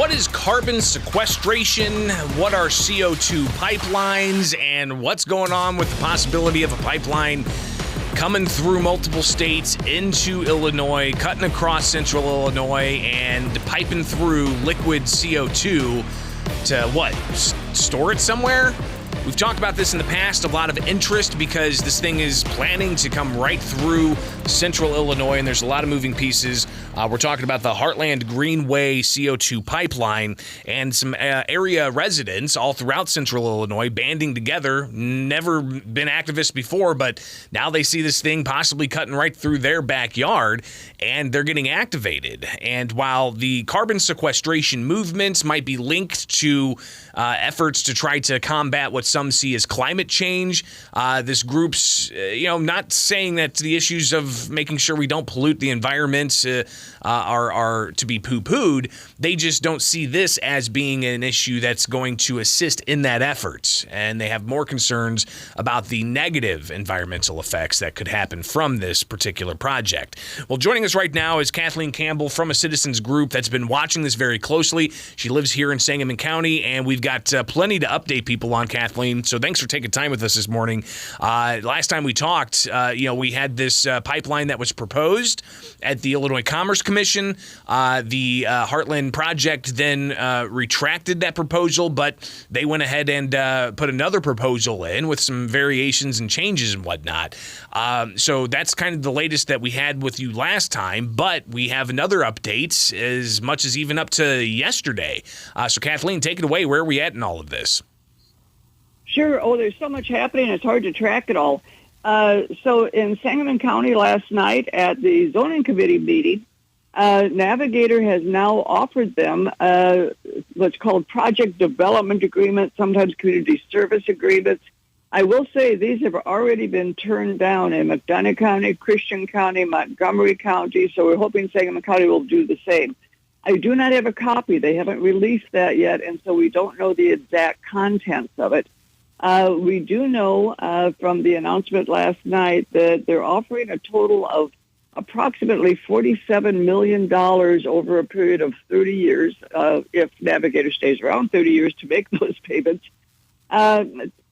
What is carbon sequestration? What are CO2 pipelines? And what's going on with the possibility of a pipeline coming through multiple states into Illinois, cutting across central Illinois, and piping through liquid CO2 to what? Store it somewhere? We've talked about this in the past, a lot of interest because this thing is planning to come right through central Illinois, and there's a lot of moving pieces. We're talking about the Heartland Greenway CO2 pipeline and some area residents all throughout central Illinois banding together. Never been activists before, but now they see this thing possibly cutting right through their backyard, and they're getting activated. And while the carbon sequestration movements might be linked to efforts to try to combat what some see as climate change, this group's, not saying that the issues of making sure we don't pollute the environment are to be poo-pooed. They just don't see this as being an issue that's going to assist in that effort. And they have more concerns about the negative environmental effects that could happen from this particular project. Well, joining us right now is Kathleen Campbell from a citizens group that's been watching this very closely. She lives here in Sangamon County, and we've got plenty to update people on, Kathleen. So thanks for taking time with us this morning. Last time we talked, we had this pipeline that was proposed at the Illinois Commerce Commission. The Heartland Project then retracted that proposal, but they went ahead and put another proposal in with some variations and changes and whatnot. So that's kind of the latest that we had with you last time, but we have another update as much as even up to yesterday. So Kathleen, take it away. Where are we at in all of this? Sure. Oh, there's so much happening, it's hard to track it all. So in Sangamon County last night at the zoning committee meeting, Navigator has now offered them what's called project development agreements, sometimes community service agreements. I will say these have already been turned down in McDonough County, Christian County, Montgomery County, so we're hoping Sangamon County will do the same. I do not have a copy. They haven't released that yet, and so we don't know the exact contents of it. We do know from the announcement last night that they're offering a total of approximately $47 million over a period of 30 years, if Navigator stays around 30 years to make those payments.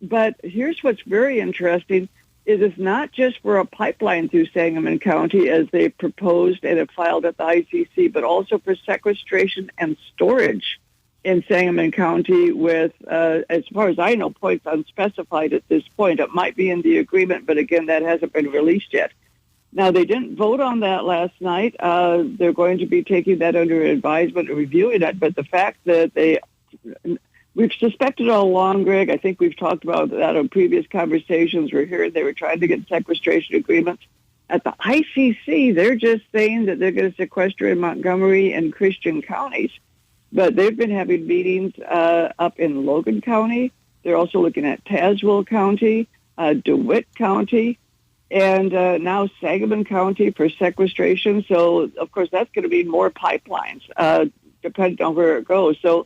But here's what's very interesting, is it's not just for a pipeline through Sangamon County as they proposed and have filed at the ICC, but also for sequestration and storage in Sangamon County with, as far as I know, points unspecified at this point. It might be in the agreement, but again, that hasn't been released yet. Now, they didn't vote on that last night. They're going to be taking that under advisement and reviewing it, but the fact that we've suspected all along, Greg, I think we've talked about that on previous conversations. We're hearing they were trying to get sequestration agreements. At the ICC, they're just saying that they're going to sequester in Montgomery and Christian counties. But they've been having meetings up in Logan County. They're also looking at Tazewell County, DeWitt County, and now Sangamon County for sequestration. So, of course, that's going to be more pipelines, depending on where it goes. So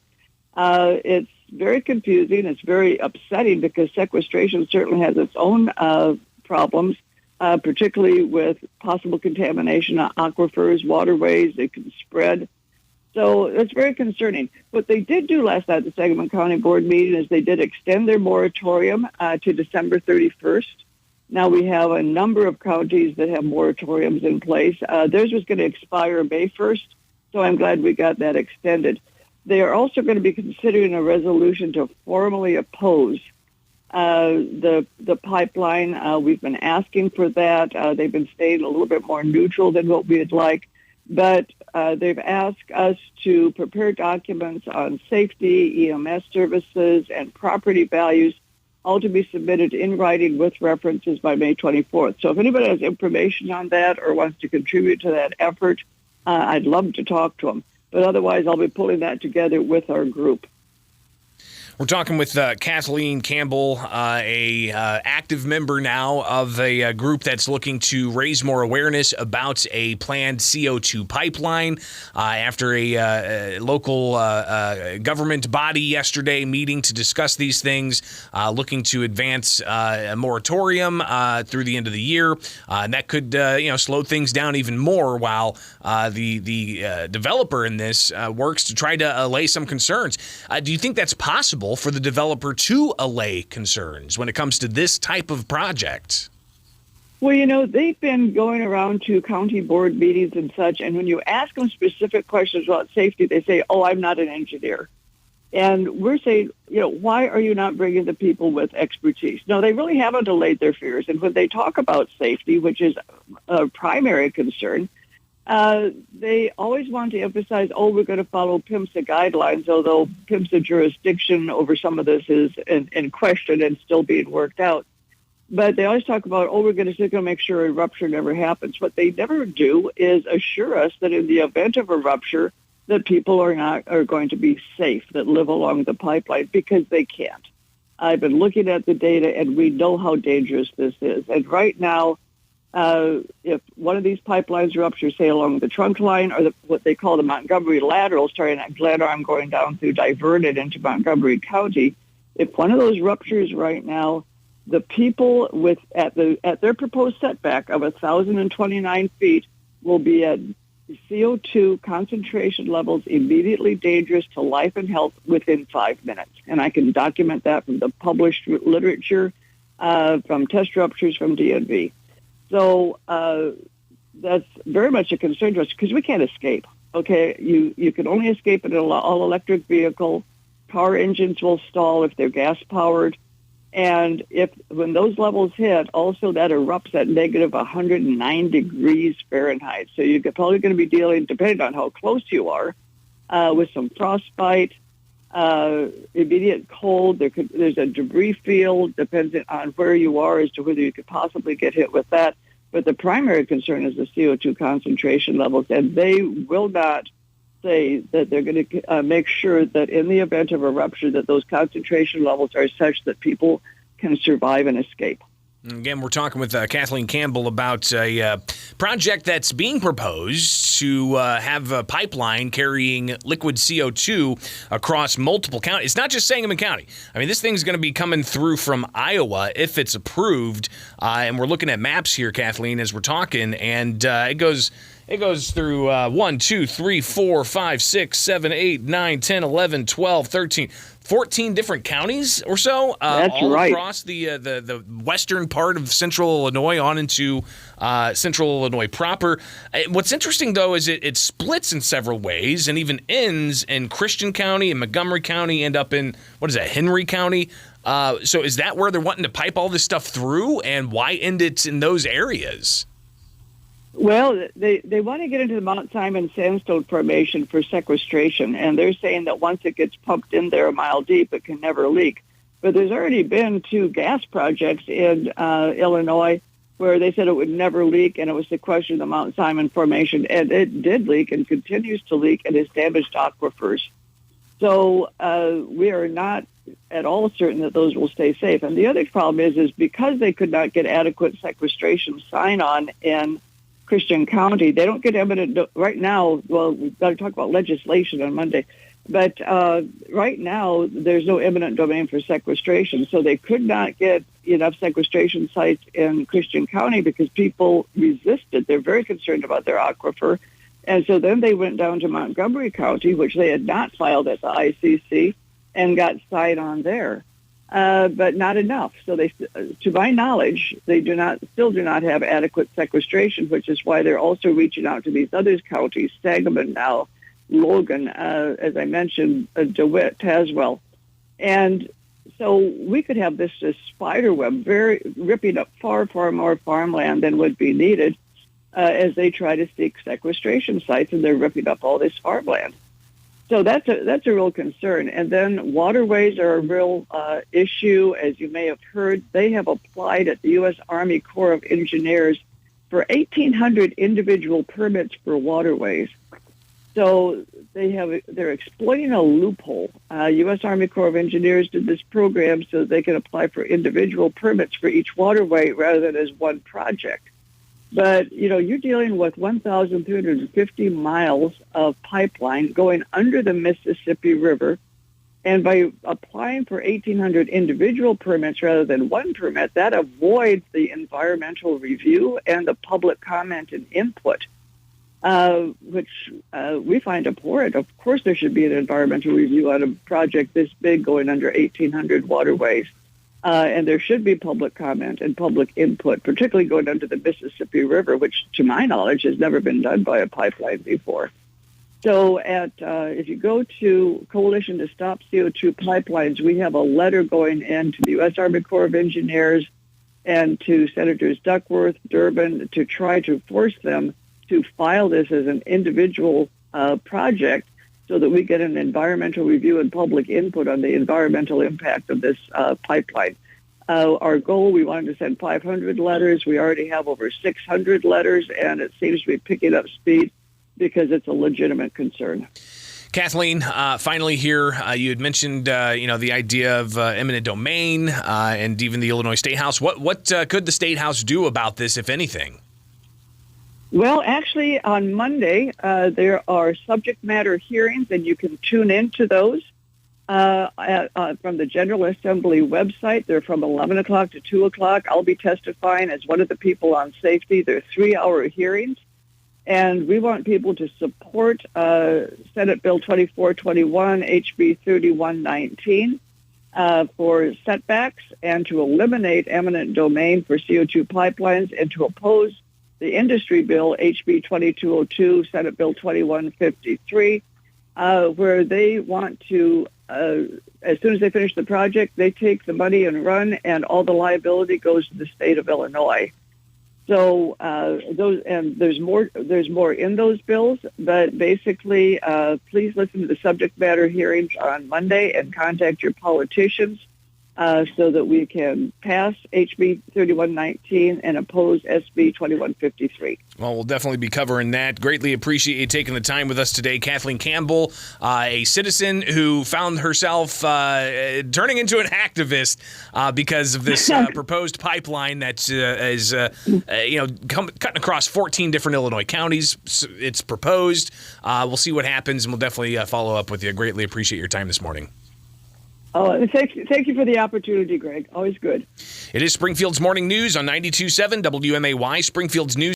it's very confusing. It's very upsetting because sequestration certainly has its own problems, particularly with possible contamination of aquifers, waterways. It can spread. So that's very concerning. What they did do last night at the Sangamon County Board meeting is they did extend their moratorium to December 31st. Now we have a number of counties that have moratoriums in place. Theirs was going to expire May 1st, so I'm glad we got that extended. They are also going to be considering a resolution to formally oppose the pipeline. We've been asking for that. They've been staying a little bit more neutral than what we'd like. But they've asked us to prepare documents on safety, EMS services, and property values, all to be submitted in writing with references by May 24th. So if anybody has information on that or wants to contribute to that effort, I'd love to talk to them. But otherwise, I'll be pulling that together with our group. We're talking with Kathleen Campbell, a active member now of a group that's looking to raise more awareness about a planned CO2 pipeline after a local government body yesterday meeting to discuss these things, looking to advance a moratorium through the end of the year. And that could slow things down even more while the developer in this works to try to allay some concerns. Do you think that's possible for the developer to allay concerns when it comes to this type of project? Well, they've been going around to county board meetings and such, and when you ask them specific questions about safety, they say, "Oh, I'm not an engineer." And we're saying, why are you not bringing the people with expertise? No, they really haven't allayed their fears. And when they talk about safety, which is a primary concern, they always want to emphasize, we're going to follow PIMSA guidelines, although PIMSA jurisdiction over some of this is in question and still being worked out. But they always talk about, we're going to make sure a rupture never happens. What they never do is assure us that in the event of a rupture, that people are going to be safe that live along the pipeline, because they can't. I've been looking at the data, and we know how dangerous this is. And right now, if one of these pipelines ruptures, say along the trunk line or what they call the Montgomery lateral, starting at Glenarm going down through diverted into Montgomery County, if one of those ruptures right now, the people at their proposed setback of 1,029 feet will be at CO2 concentration levels immediately dangerous to life and health within 5 minutes. And I can document that from the published literature, from test ruptures from DNV. So that's very much a concern to us because we can't escape. Okay, you can only escape in an all-electric vehicle. Car engines will stall if they're gas-powered. And when those levels hit, also that erupts at negative 109 degrees Fahrenheit. So you're probably going to be dealing, depending on how close you are, with some frostbite, immediate cold. There's a debris field, depending on where you are as to whether you could possibly get hit with that. But the primary concern is the CO2 concentration levels, and they will not say that they're going to make sure that in the event of a rupture that those concentration levels are such that people can survive and escape. Again, we're talking with Kathleen Campbell about a project that's being proposed to have a pipeline carrying liquid CO2 across multiple counties. It's not just Sangamon County. I mean, this thing's going to be coming through from Iowa if it's approved. And we're looking at maps here, Kathleen, as we're talking, and it goes through 1, 2, 3, 4, 5, 6, 7, 8, 9, 10, 11, 12, 13, 14 different counties or so. That's all right. Across the western part of central Illinois on into central Illinois proper. What's interesting, though, is it splits in several ways and even ends in Christian County and Montgomery County, end up in, Henry County. So is that where they're wanting to pipe all this stuff through, and why end it in those areas? Well, they want to get into the Mount Simon Sandstone Formation for sequestration, and they're saying that once it gets pumped in there a mile deep, it can never leak. But there's already been 2 gas projects in Illinois where they said it would never leak, and it was sequestered in the Mount Simon Formation, and it did leak and continues to leak and has damaged aquifers. So we are not at all certain that those will stay safe. And the other problem is because they could not get adequate sequestration sign-on in Christian County, they don't get eminent right now. Well, we've got to talk about legislation on Monday, but right now there's no eminent domain for sequestration, so they could not get enough sequestration sites in Christian County because people resisted. They're very concerned about their aquifer, and so then they went down to Montgomery County, which they had not filed at the ICC, and got sign on there. But not enough. So they, to my knowledge, they still do not have adequate sequestration, which is why they're also reaching out to these other counties, Sangamon now, Logan, as I mentioned, DeWitt, Tazewell. And so we could have this spider web ripping up far, far more farmland than would be needed as they try to seek sequestration sites, and they're ripping up all this farmland. So that's a real concern. And then waterways are a real issue. As you may have heard, they have applied at the U.S. Army Corps of Engineers for 1,800 individual permits for waterways. So they're exploiting a loophole. U.S. Army Corps of Engineers did this program so they can apply for individual permits for each waterway rather than as one project. But, you're dealing with 1,350 miles of pipeline going under the Mississippi River. And by applying for 1,800 individual permits rather than one permit, that avoids the environmental review and the public comment and input, which we find abhorrent. Of course, there should be an environmental review on a project this big going under 1,800 waterways. And there should be public comment and public input, particularly going under the Mississippi River, which, to my knowledge, has never been done by a pipeline before. So if you go to Coalition to Stop CO2 Pipelines, we have a letter going in to the U.S. Army Corps of Engineers and to Senators Duckworth, Durbin, to try to force them to file this as an individual project so that we get an environmental review and public input on the environmental impact of this pipeline. Our goal, we wanted to send 500 letters. We already have over 600 letters, and it seems to be picking up speed because it's a legitimate concern. Kathleen, finally here, you had mentioned, the idea of eminent domain and even the Illinois State House. What could the State House do about this, if anything? Well, actually, on Monday, there are subject matter hearings, and you can tune into those from the General Assembly website. They're from 11 o'clock to 2 o'clock. I'll be testifying as one of the people on safety. They're 3-hour hearings, and we want people to support Senate Bill 2421, HB 3119, for setbacks and to eliminate eminent domain for CO2 pipelines and to oppose the industry bill, HB 2202, Senate Bill 2153, where they want to, as soon as they finish the project, they take the money and run, and all the liability goes to the state of Illinois. So there's more in those bills, but basically, please listen to the subject matter hearings on Monday and contact your politicians so that we can pass HB 3119 and oppose SB 2153. Well, we'll definitely be covering that. Greatly appreciate you taking the time with us today. Kathleen Campbell, a citizen who found herself turning into an activist because of this proposed pipeline that is cutting across 14 different Illinois counties. It's proposed. We'll see what happens, and we'll definitely follow up with you. Greatly appreciate your time this morning. Oh, thank you for the opportunity, Greg. Always good. It is Springfield's Morning News on 92.7 WMAY, Springfield's News.